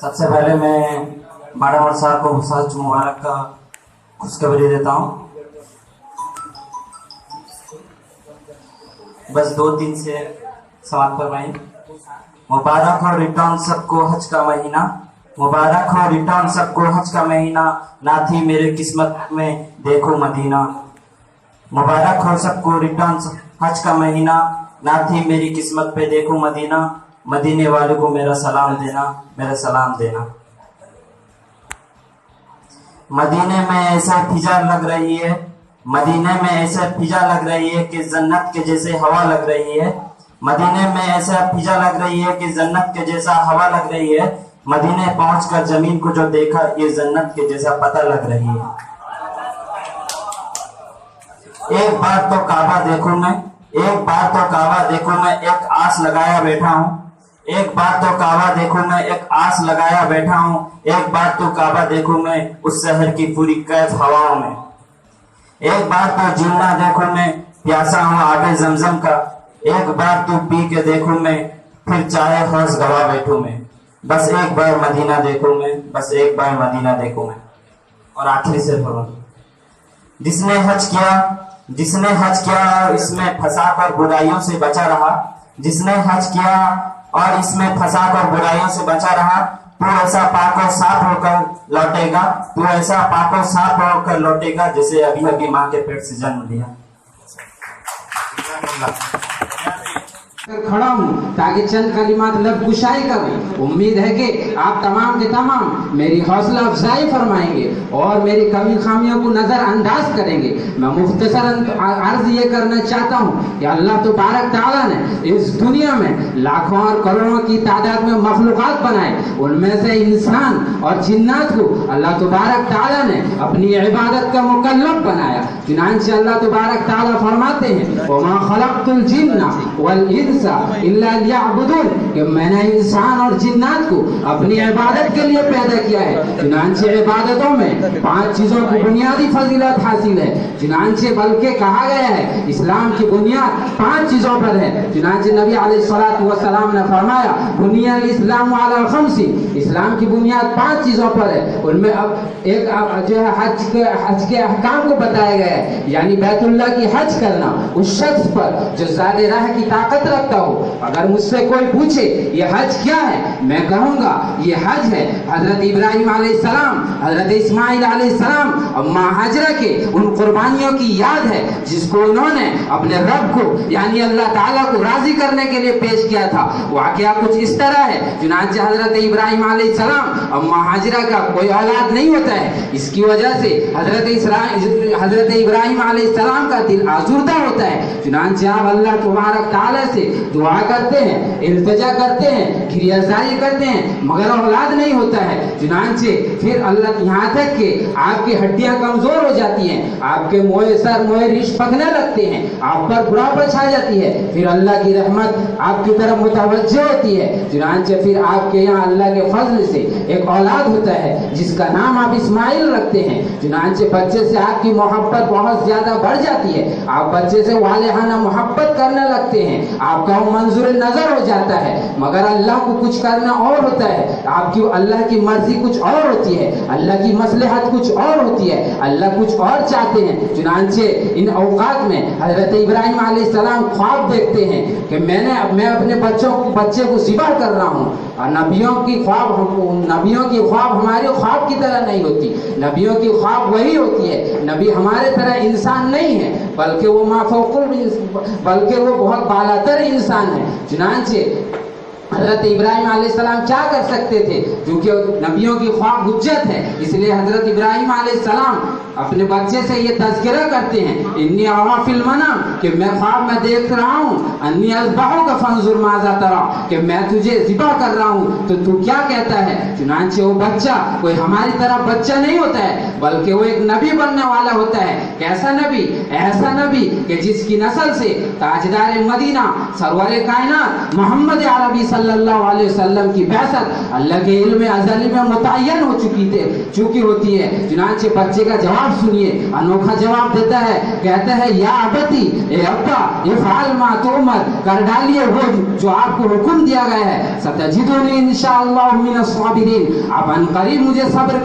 سب سے پہلے میں باڑا عمر صاحب کو حج مبارک کا خوشخبری دیتا ہوں. بس 2 دن سے سماعت فرمائیں. مبارک ہو ریٹرن سب کو حج کا مہینہ، مبارک ہو ریٹرن سب کو حج کا مہینہ، نہ تھی میرے قسمت میں دیکھو مدینہ. مبارک ہو سب کو ریٹرن حج کا مہینہ، نہ تھی میری قسمت پہ دیکھو مدینہ. مدینے والوں کو میرا سلام دینا، میرا سلام دینا. مدینے میں ایسا فضا لگ رہی ہے، مدینے میں ایسا فضا لگ رہی ہے کہ جنت کے جیسے ہوا لگ رہی ہے. مدینے میں ایسا فضا لگ رہی ہے کہ جنت کے جیسا ہوا لگ رہی ہے. مدینے پہنچ کر زمین کو جو دیکھا یہ جنت کے جیسا پتہ لگ رہی ہے. ایک بار تو کعبہ دیکھوں میں، ایک بار تو کعبہ دیکھوں میں، ایک آس لگایا بیٹھا ہوں. ایک بار تو کعبہ دیکھوں میں، ایک آس لگایا بیٹھا ہوں. ایک بار تو کعبہ دیکھوں میں اس شہر کی پوری کیف ہواؤں میں. ایک بار تو جلنا دیکھوں میں، پیاسا ہوں آب زمزم کا. ایک بار تو پی کے دیکھوں میں، پھر چاہے حوض گوا بیٹھوں میں. بس ایک بار مدینہ دیکھوں میں، بس ایک بار مدینہ دیکھوں میں. اور آخری سے جس نے حج کیا، جس نے حج کیا اور اس میں پھنسا کر برائیوں سے بچا رہا، جس نے حج کیا اور اس میں پھنسا کر برائیوں سے بچا رہا، تو ایسا پاک و صاف ہو کر لوٹے گا، تو ایسا پاک و صاف ہو کر لوٹے گا جیسے ابھی ابھی ماں کے پیٹ سے جنم لیا. کھڑا ہوں تاکہ چند کلمات لب گشائی کریں. امید ہے کہ آپ تمام کے تمام میری حوصلہ افزائی فرمائیں گے اور میری کمی خامیوں کو نظر انداز کریں گے. میں مختصر عرض یہ کرنا چاہتا ہوں کہ اللہ تبارک تعالیٰ نے اس دنیا میں لاکھوں اور کروڑوں کی تعداد میں مخلوقات بنائے. ان میں سے انسان اور جنات کو اللہ تبارک تعالیٰ نے اپنی عبادت کا مکلف بنایا. چنانچہ اللہ تبارک تعالیٰ فرماتے ہیں وَمَا خَلَقْتُ الْجِنَّ وَالْإِنسَ إِلَّا لِيَعْبُدُونَ کہ میں نے انسان اور جنات کو اپنی عبادت کے لیے پیدا کیا ہے. چنانچہ عبادتوں میں 5 چیزوں کی بنیادی فضیلت حاصل ہے. چنانچہ بلکہ کہا گیا ہے اسلام کی بنیاد 5 چیزوں پر ہے. چنانچہ نبی علیہ الصلوۃ والسلام نے فرمایا بنی الاسلام علی 5. اسلام کی بنیاد 5 چیزوں پر ہے. ان میں اب ایک جو ہے حج کے احکام کو بتایا گیا ہے، یعنی بیت اللہ کی حج کرنا اس شخص پر جو زیادہ راہ کی طاقت رکھتا ہو. اگر مجھ سے کوئی پوچھے یہ حج کیا ہے، میں کہوں گا یہ حج ہے حضرت ابراہیم علیہ السلام، حضرت اسماعیل علیہ السلام، اما ہاجرہ کے ان قربانیوں کی یاد ہے جس کو انہوں نے اپنے رب کو یعنی اللہ تعالیٰ کو راضی کرنے کے لیے پیش کیا تھا. واقعہ کچھ اس طرح ہے. چنانچہ حضرت ابراہیم علیہ السلام اما ہاجرہ کا کوئی اولاد نہیں ہوتا ہے. اس کی وجہ سے حضرت ابراہیم علیہ السلام کا دل آزردہ ہوتا ہے. چنانچہ آپ اللہ تبارک تعالیٰ سے دعا کرتے ہیں، التجا کرتے ہیں، گریہزاری کرتے ہیں، مگر اولاد نہیں ہوتا ہے. چنانچہ پھر اللہ یہاں تک کہ آپ کی ہڈیاں کمزور ہو جاتی ہیں، آپ کے موئے سر موئے ریش پکنے لگتے ہیں، آپ پر بڑھاپا چھا جاتی ہے. پھر اللہ کی رحمت آپ کی طرف متوجہ ہوتی ہے. چنانچہ پھر آپ کے یہاں اللہ کے فضل سے ایک اولاد ہوتا ہے جس کا نام آپ اسماعیل رکھتے ہیں. چنانچہ بچے سے آپ کی محبت بہت زیادہ بڑھ جاتی ہے. آپ بچے سے والہانہ محبت کرنے لگتے ہیں. آپ کا منظور نظر ہو جاتا ہے. مگر اللہ کو کچھ کرنا اور ہوتا ہے، آپ کی اللہ کی مرضی کچھ اور ہوتی ہے، اللہ کی مصلحت کچھ اور ہوتی ہے، اللہ کچھ اور چاہتے ہیں. چنانچہ ان اوقات میں حضرت ابراہیم علیہ السلام خواب دیکھتے ہیں کہ میں اپنے بچے کو ذبح کر رہا ہوں. اور نبیوں کی خواب ہمارے خواب کی طرح نہیں ہوتی. نبیوں کی خواب وہی ہوتی ہے. نبی ہمارے طرح انسان نہیں ہے بلکہ وہ بلکہ وہ بہت بالاتر انسان ہے. چنانچہ حضرت ابراہیم علیہ السلام کیا کر سکتے تھے؟ کیونکہ نبیوں کی خواب حجت ہے، اس لیے حضرت ابراہیم علیہ السلام اپنے بچے سے یہ تذکرہ کرتے ہیں انی ارا فی المنام کہ میں خواب میں دیکھ رہا ہوں انی اذبحک فانظر ماذا ترى کہ میں تجھے ذبح کر رہا ہوں تو تو کیا کہتا ہے. چنانچہ وہ بچہ کوئی ہماری طرح بچہ نہیں ہوتا ہے بلکہ وہ ایک نبی بننے والا ہوتا ہے. کیسا نبی؟ ایسا نبی کہ جس کی نسل سے تاجدار مدینہ سرور کائنات محمد عربی صلی सल्लल्लाहु अलैहि वसल्लम की बैसत अल्लाह के इल्म अज़ली में मुतय्यन हो चुकी होती है। चुनांचे बच्चे का जवाब सुनिए, अनोखा जवाब देता है, कहता है या अबती, ए अब्बा इफ़अल मा तुअमर, कर डालिए वो जो आपको हुक्म दिया गया है। सतजिदुनी इंशाअल्लाहु मिनस साबिरीन, आप अनकरीब मुझे सब्र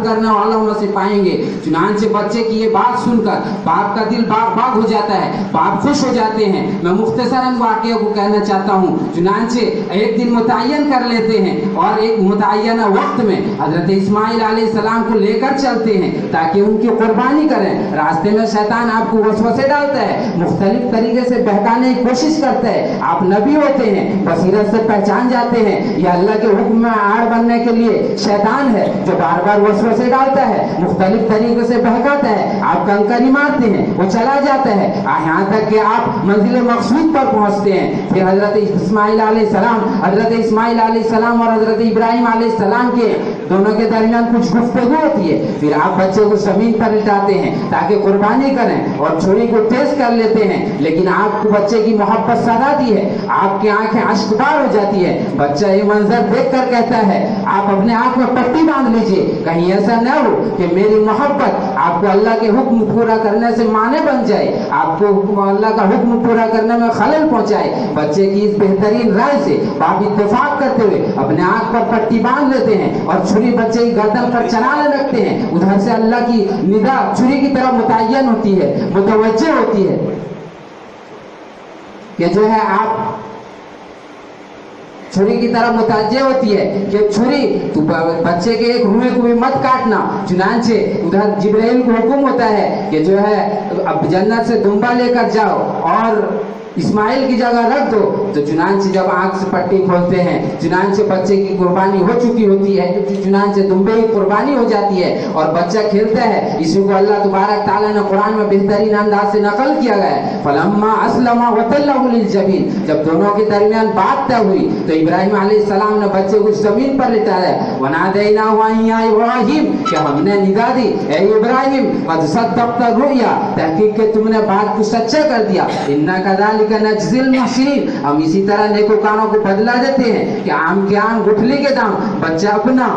करने वालों में से पाएंगे। चुनांचे बच्चे की ये बात सुनकर बाप का दिल बाग बाग हो जाता है, बाप खुश हो जाते हैं। मैं मुख्तसरन वाक़या को कहना चाहता हूँ। चुनांचे एक दिन मुतय्यन कर लेते हैं और एक मुतय्यना वक्त में हजरत इस्माइल अलैहिस्सलाम को लेकर चलते हैं ताकि उनकी कुर्बानी करें। रास्ते में शैतान आपको वसवसे डालता है, मुख्तलिफ तरीके से बहकाने की कोशिश करता है। आप नबी होते हैं, बसीरत से पहचान जाते हैं ये अल्लाह के हुक्म में आड़ बनने के लिए शैतान है जो बार बार वसवसे डालता है, मुख्तलिफ तरीके से बहकाता है। आप कंकरी मारते हैं, वो चला जाता है, यहाँ तक कि आप मंजिल मकसूद पर पहुंचते हैं। फिर हजरत इस्माइल अलैहिस्सलाम और हजरत इब्राहिम अलैहिस्सलाम के दोनों के दरमियान कुछ गुफ्तगू होती है। फिर आप बच्चे को जमीन पर लिटाते हैं ताकि कुर्बानी करें और छुरी को तेज कर लेते हैं, लेकिन आपको बच्चे की मोहब्बत सताती है, आपकी आंखें अश्कबार हो जाती है। बच्चा ये मंजर देखकर कहता है आप अपने आंख में पट्टी बांध लीजिए, कहीं ऐसा न हो कि मेरी मोहब्बत आपको अल्लाह के हुक्म पूरा करने से माने बन जाए, आपको अल्लाह का हुक्म पूरा करने में खलल पहुंचाए। बच्चे की इस बेहतरीन राय से बाप इत्तेफाक करते हुए अपने आंख पर पट्टी बांध लेते हैं और छुरी बच्चे की गर्दन पर चलाने लगते हैं। उधर से अल्लाह की निगाह छुरी की तरफ मुतय्यन होती है, मुतवज्जे होती है कि जो है आप छुरी की तरफ मुतवज्जे होती है कि छुरी तो बच्चे के एक रुए को भी मत काटना। चुनांचे उधर जिब्राइल को हुक्म होता है कि जो है अब जन्नत से दुम्बा लेकर जाओ और इस्माइल की जगह रख दो। तो चुनांचे जब आंख से पट्टी खोलते हैं, चुनांचे बच्चे की कुर्बानी हो चुकी होती है, चुनांचे दुम्बे की कुर्बानी हो जाती है और बच्चा खेलता है। इसी को अल्लाह तबारक ताला ने कुरान में बेहतरीन अंदाज से नकल किया गया है। फलम्मा अस्लमा वतल्लहु लिलजबीन, जब दोनों के दरमियान बात तय हुई तो इब्राहिम अलैहिस्सलाम ने बच्चे को जमीन पर लिटाया। वनादैनाहु या इब्राहिम, कि हमने निदा दी ए इब्राहिम कद सद्दक़्ता रुया, तहकीक के तुमने बात को सच्चा कर दिया। इन्ना कदालिका नज्जिल मुहसिनीन, हम इसी तरह नेकोकारों को बदला देते हैं कि आम के आम गुठली के दाम। बच्चा अपना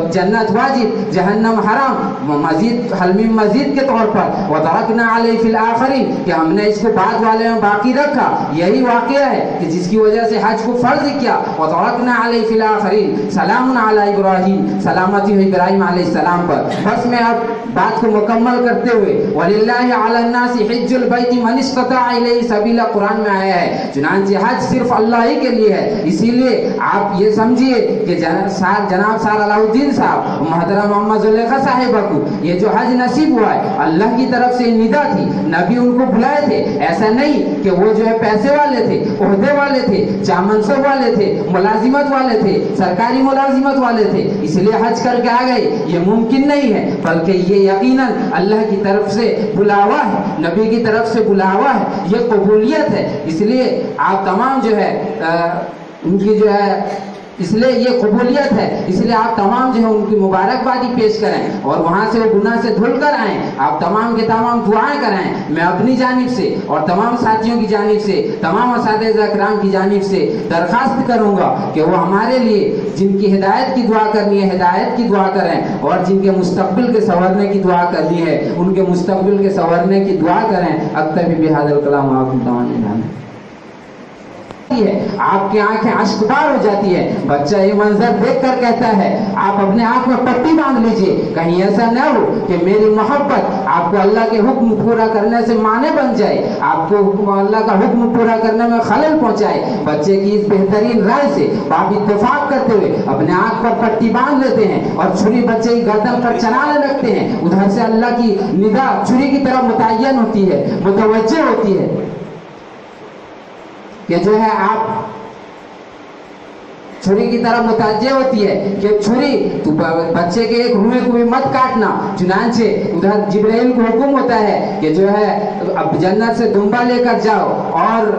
जन्नत वाजिब जहन्नम हराम, मजीद हलमी मजीद के तौर पर वतरकना अलैहि फिल आखिरीन, कि हमने इसको बाद वाले में बाकी रखा। यही वाक़या है कि जिसकी वजह से हज को फर्ज किया। वतरकना अलैहि फिल आखिरीन सलामुन अला इब्राहिम, सलामती हो इब्राहिम अलैहिस्सलाम पर। बस मैं अब बात को मुकम्मल करते हुए वलिल्लाहि अला अन्नासि हिज्जुल बैति मन इस्तता इलैहि सबीला कुरान में आया है। चुनांचे हज सिर्फ अल्लाह ही के लिए है। इसीलिए आप ये समझिए कि जनाब सार अलाउद्दीन साहब मोहतरम मोहम्मद जुलेखा साहिबा को ये जो हज नसीब हुआ है अल्लाह की तरफ से निदा थी, नबी उनको बुलाए थे। ऐसा नहीं कि वो जो है पैसे वाले थे, ओहदे वाले थे, चामनसब वाले थे, मुलाजिमत वाले थे, सरकारी मुलाजिमत वाले थे इसलिए हज करके आ गए, ये मुमकिन नहीं है। बल्कि ये यकीनन अल्लाह की तरफ से बुलावा है, नबी की तरफ से बुलावा है, ये कबूलियत है। इसलिए आप तमाम जो है उनकी जो है इसलिए ये कबूलियत है, इसलिए आप तमाम जो है उनकी मुबारकबादी पेश करें और वहाँ से वो गुनाह से धुल कर आएँ। आप तमाम के तमाम दुआएं कराएं। मैं अपनी जानिब से और तमाम साथियों की जानिब से, तमाम असातिज़ा किराम की जानिब से दरख्वास्त करूँगा कि वो हमारे लिए जिनकी हिदायत की दुआ करनी है हिदायत की दुआ करें और जिनके मुस्तक़बिल के संवरने की दुआ करनी है उनके मुस्तक़बिल के संवरने की दुआ करें। अक्तफी बिहादिल कलाम आपको तमाम है। आपकी आंखें अश्कबार हो जाती है। बच्चा ये मंजर देखकर कहता है आप अपने आंख में पट्टी बांध लीजिए, कहीं ऐसा न हो कि मेरी मोहब्बत आपको अल्लाह के हुक्म पूरा करने से माने बन जाए, आपको अल्लाह का हुक्म पूरा करने में खलल पहुंचाए। बच्चे की इस बेहतरीन राय से बाप इत्तेफाक करते हुए अपने आंख पर पट्टी बांध लेते हैं और छुरी बच्चे की गर्दन पर चलाने लगते हैं। उधर से अल्लाह की निगाह छुरी की तरफ मुतय्यन होती है, मुतवज्जे होती है कि जो है आप छुरी की तरफ मुतवज्जे होती है कि छुरी तो बच्चे के एक रुए को भी मत काटना। चुनांचे उधर जिब्राइल को हुक्म होता है कि जो है अब जन्नत से दुम्बा लेकर जाओ और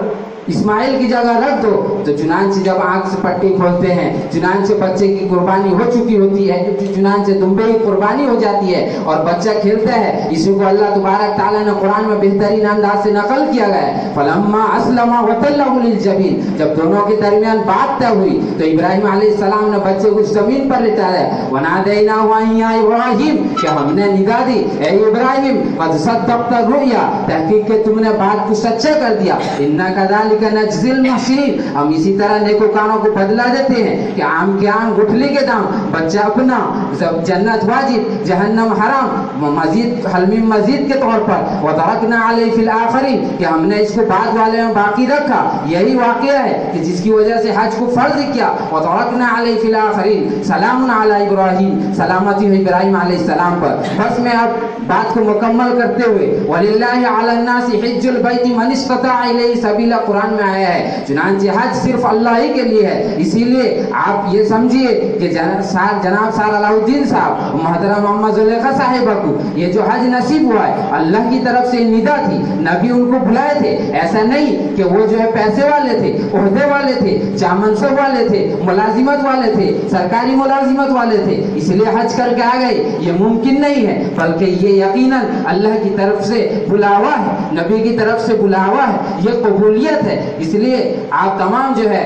इस्माइल की जगह रख दो। तो चुनांचे जब आंख से पट्टी खोलते हैं, चुनांचे बच्चे की कुर्बानी हो चुकी होती है, चुनांचे दुम्बे की कुर्बानी हो जाती है और बच्चा खेलता है। इसी को अल्लाह तबारक ताला ने कुरान में बेहतरीन अंदाज से नकल किया गया है। फलम्मा अस्लमा वतल्लहु लिलजबीन, जब दोनों के दरमियान बात तय हुई तो इब्राहिम अलैहिस्सलाम ने बच्चे को जमीन पर लिटाया। वनादैनाहु या इब्राहिम, कि हमने निदा दी, ए इब्राहिम कद सद्दक़्ता रुया, तहकीक के तुमने बात को सच्चा कर दिया। इन्ना कज़ालिका नज्ज़िल मुहसिनीन, हम इसी तरह नेकोकारों को बदला देते हैं कि आम के आम गुठली के दाम। बच्चा अपना जन्नत वाजिब जहन्नम हराम, मजीद हलमी मजीद के तौर पर। व तरकना अलैहि फिल आखिरीन, कि हमने इसको बाद वाले में बाकी रखा। यही वाक़या है कि जिसकी वजह से हज को फर्ज किया। व तरकना अलैहि फिल आखिरीन सलामुन अला इब्राहिम, सलामती हो इब्राहिम अलैहिस्सलाम पर। बस मैं अब बात को मुकम्मल करते हुए, वलिल्लाहि अलन नासि हिज्जुल बैति मन इस्तता इलैहि सबीला कुरान में आया है। चुनांचे हज सिर्फ अल्लाह ही के लिए है। इसीलिए आप ये समझिए कि जनाब सार अलाउद्दीन साहब, मोहतरम मोहम्मद जुलेखा साहिबा को ये जो हज नसीब हुआ है, अल्लाह की तरफ से निदा थी। नबी उनको बुलाए थे। ऐसा नहीं कि वो जो है पैसे वाले थे, ओहदे वाले थे, चामनसब वाले थे, मुलाजिमत वाले थे, सरकारी मुलाजिमत वाले थे, इसलिए हज करके आ गए। ये मुमकिन नहीं है, बल्कि ये यकीनन अल्लाह की तरफ से बुलावा है, नबी की तरफ से बुलावा है, ये कबूलियत है। इसलिए आप तमाम जो है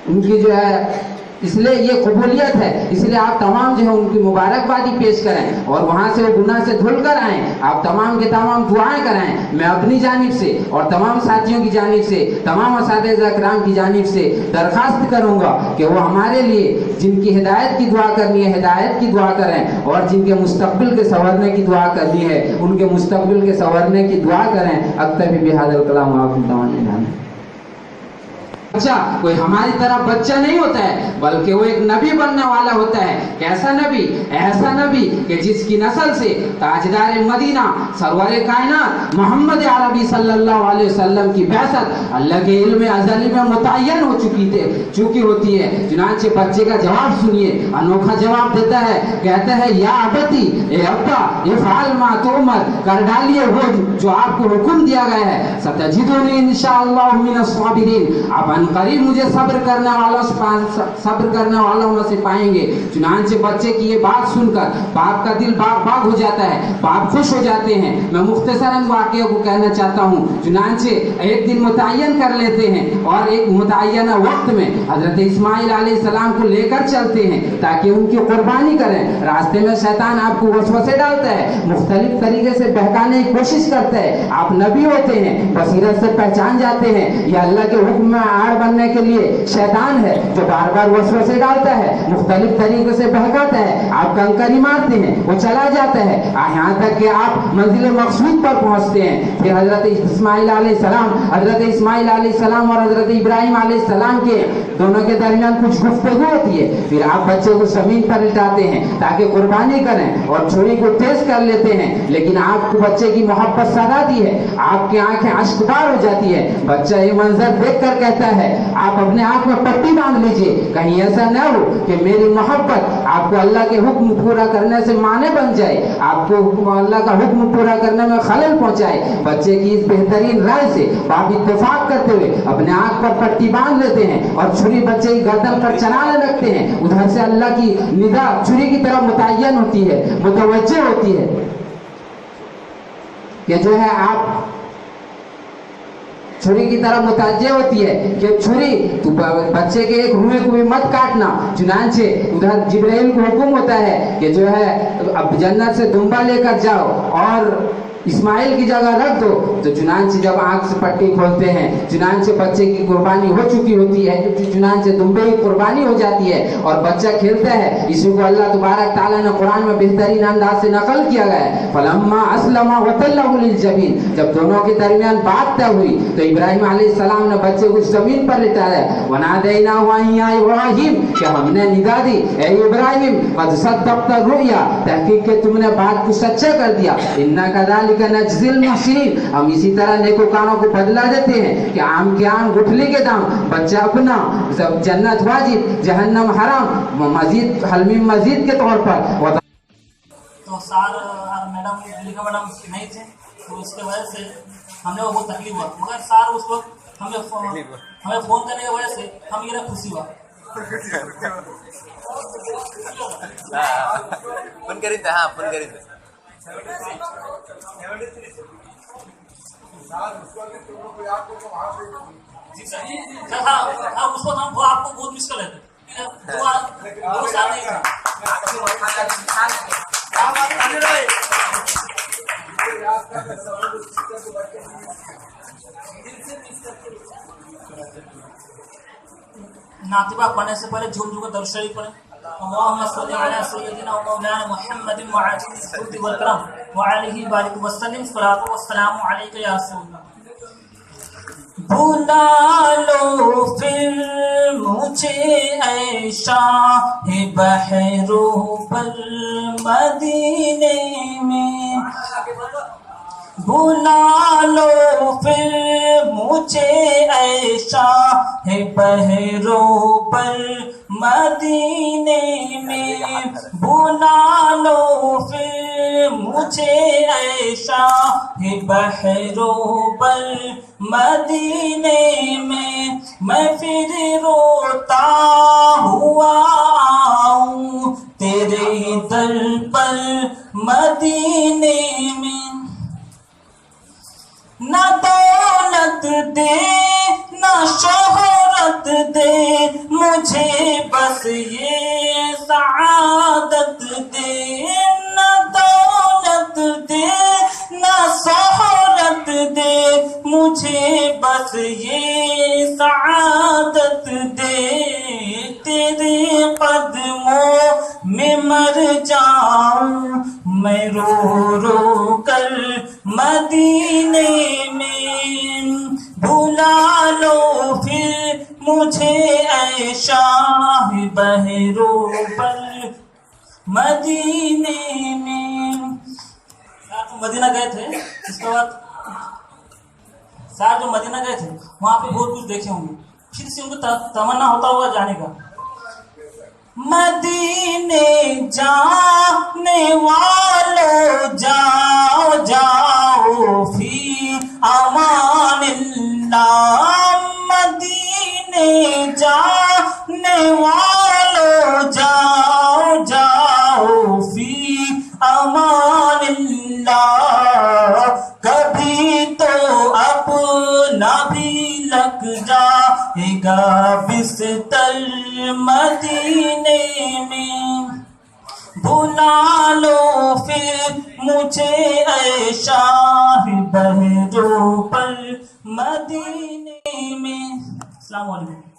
उनकी जो है, इसलिए ये कबूलियत है। इसलिए आप तमाम जो है उनकी मुबारकबादी पेश करें और वहाँ से वो गुनाह से धुल कर आएँ। आप तमाम के तमाम दुआएं कराएं। मैं अपनी जानिब से और तमाम साथियों की जानिब से, तमाम असातिज़ा किराम की जानिब से दरख्वास्त करूँगा कि वो हमारे लिए जिनकी हिदायत की दुआ करनी है, हिदायत की दुआ करें, और जिनके मुस्तक़बिल के संवरने की दुआ करनी है, उनके मुस्तक़बिल के संवरने की दुआ करें। अक्तफी बिहाज़ल कलाम आपकी तमन्ना। बच्चा कोई हमारी तरह बच्चा नहीं होता है, बल्कि वो एक नबी बनने वाला होता है। कैसा नबी? ऐसा नबी कि जिसकी नस्ल से ताजदार मदीना सरवर कायनात मोहम्मद अरबी सल्लल्लाहु अलैहि वसल्लम की बैसत अल्लाह के इल्म अज़ली में मुतय्यन हो चुकी होती है। चुनांचे बच्चे का जवाब सुनिए, अनोखा जवाब देता है। कहता है या अबती, ए अब्बा, इफ़अल मा तुअमर, कर डालिए वो जो आपको हुक्म दिया गया है। सतजिदुनी इंशाअल्लाह मिनस साबिरीन, आप करीब मुझे सब्र करने वालों में से पाएंगे। चुनांचे बच्चे की ये बात सुनकर बाप का दिल बाग बाग हो जाता है, बाप खुश हो जाते हैं। मैं मुख्तसरन वाक़या को कहना चाहता हूँ। चुनांचे एक दिन मुतय्यन कर लेते हैं और एक मुतय्यना वक्त में हजरत इस्माइल अलैहिस्सलाम को लेकर चलते हैं ताकि उनकी कुर्बानी करें। रास्ते में शैतान आपको वसवसे डालता है, मुख्तलिफ तरीके से बहकाने की कोशिश करता है। आप नबी होते हैं, बसीरत से पहचान जाते हैं ये अल्लाह के हुक्म में बनने के लिए शैतान है जो बार बार वसवसे डालता है, मुख्तलिफ तरीकों से बहकाता है। आप कंकरी मारते हैं, वो चला जाता है, यहाँ तक कि आप मंजिल मकसूद पर पहुंचते हैं। फिर हजरत इस्माइल अलैहिस्सलाम और हजरत इब्राहिम अलैहिस्सलाम के दोनों के दरमियान कुछ गुफ्तगू होती है। फिर आप बच्चे को जमीन पर लिटाते हैं ताकि कुर्बानी करें और छुरी को तेज कर लेते हैं। लेकिन आपको बच्चे की मोहब्बत सताती है, आपकी आंखें अश्कबार हो जाती है। बच्चा ये मंजर देख कर कहता है आप अपने आंख में पट्टी बांध लीजिए, कहीं ऐसा न हो कि मेरी मोहब्बत आपको अल्लाह के हुक्म पूरा करने से माने बन जाए, आपको अल्लाह का हुक्म पूरा करने में खलल पहुंचाए। बच्चे की इस बेहतरीन राय से बाप इत्तेफाक करते हुए अपने आंख पर पट्टी बांध लेते हैं और छुरी बच्चे की गर्दन पर चलाने लगते हैं। उधर से अल्लाह की निदा छुरी की तरफ मुतय्यन होती है, मुतवज्जे होती है कि जो है आप छुरी की तरफ मुतवज्जे होती है कि छुरी तो बच्चे के एक रुए को भी मत काटना। चुनांचे उधर जिब्राइल को हुक्म होता है कि जो है अब जन्नत से दुम्बा लेकर जाओ और इस्माइल की जगह रख दो। तो चुनांचे जब आंख से पट्टी खोलते हैं, चुनांचे बच्चे की कुर्बानी हो चुकी होती है, चुनांचे दुम्बे की कुर्बानी हो जाती है और बच्चा खेलता है। इसी को अल्लाह तबारक ताला ने कुरान में बेहतरीन अंदाज से नकल किया गया है। फलम्मा अस्लमा वतल्लहु लिलजबीन, जब दोनों के दरमियान बात तय हुई तो इब्राहिम अलैहिस्सलाम ने बच्चे को जमीन पर लिटाया। वनादैनाहु या इब्राहिम, कि हमने निदा दी, ए इब्राहिम कद सद्दक़्ता रुया, तहकीक के तुमने बात को सच्चा कर दिया। इन्ना कज़ालिका नज्ज़िल मुहसिनीन, हम इसी तरह नेकोकारों को बदला देते हैं कि आम के आम गुठली के दाम। बच्चा अपना जन्नत वाजिब जहन्नम हराम, मजीद हलमी मजीद के तौर पर। तो सार और मैडम लिखा मैडम नहीं थे, तो उसके वजह से हमने वो बहुत तकलीफ हुआ। मगर सार उस वक्त हमें फोन करने की वजह से हम ये खुशी हुआ फोन करीन हाँ फोन करीन जी सर हाँ उस वक्त हम वो आपको बहुत मिस कर रहे थे 2 साल नहीं था नातिबा पढ़ने से पहले झूम झूम दरूद शरीफ पढ़े अल्लाहुम्मा सल्ली अला सय्यिदिना व मौलाना मुहम्मदिन व आलिहि वल करम व आलिहि बारिक व सल्लिम सलातु व सलामु अलैका या रसूलल्लाह भुला लो फिर मुझे ऐ शाह बहरो पर मदीने में भुला लो फिर मुझे ऐसा है बहरो पर मदीने में भुला लो फिर मुझे ऐसा है बहरो पर मदीने में मैं फिर रोता हुआ आऊं तेरे दर पर मदीने में न दौलत दे न शोहरत दे मुझे बस ये सआदत दे न दौलत दे न शोहरत दे मुझे बस ये सआदत दे तेरे कदमों में मर जाऊं मैं रो रो कर मदीने में भुला लो फिर मुझे ऐ शाह बहरो पर मदीने में। आप मदीना गए थे इसके बाद सार जो मदीना गए थे वहां पे बहुत कुछ देखे होंगे फिर से उनको तमन्ना होता होगा जाने का मदीने जाने वालों जाओ जाओ फी अमानिल्लाह मदीने जाने वालों जाओ जाओ फी अमानिल्लाह कभी तो अपना भी लग जाएगा बिस्तर मदीने में भुला लो फिर मुझे ऐ शाह बहरो पर मदीने में। अस्सलाम वालेकुम।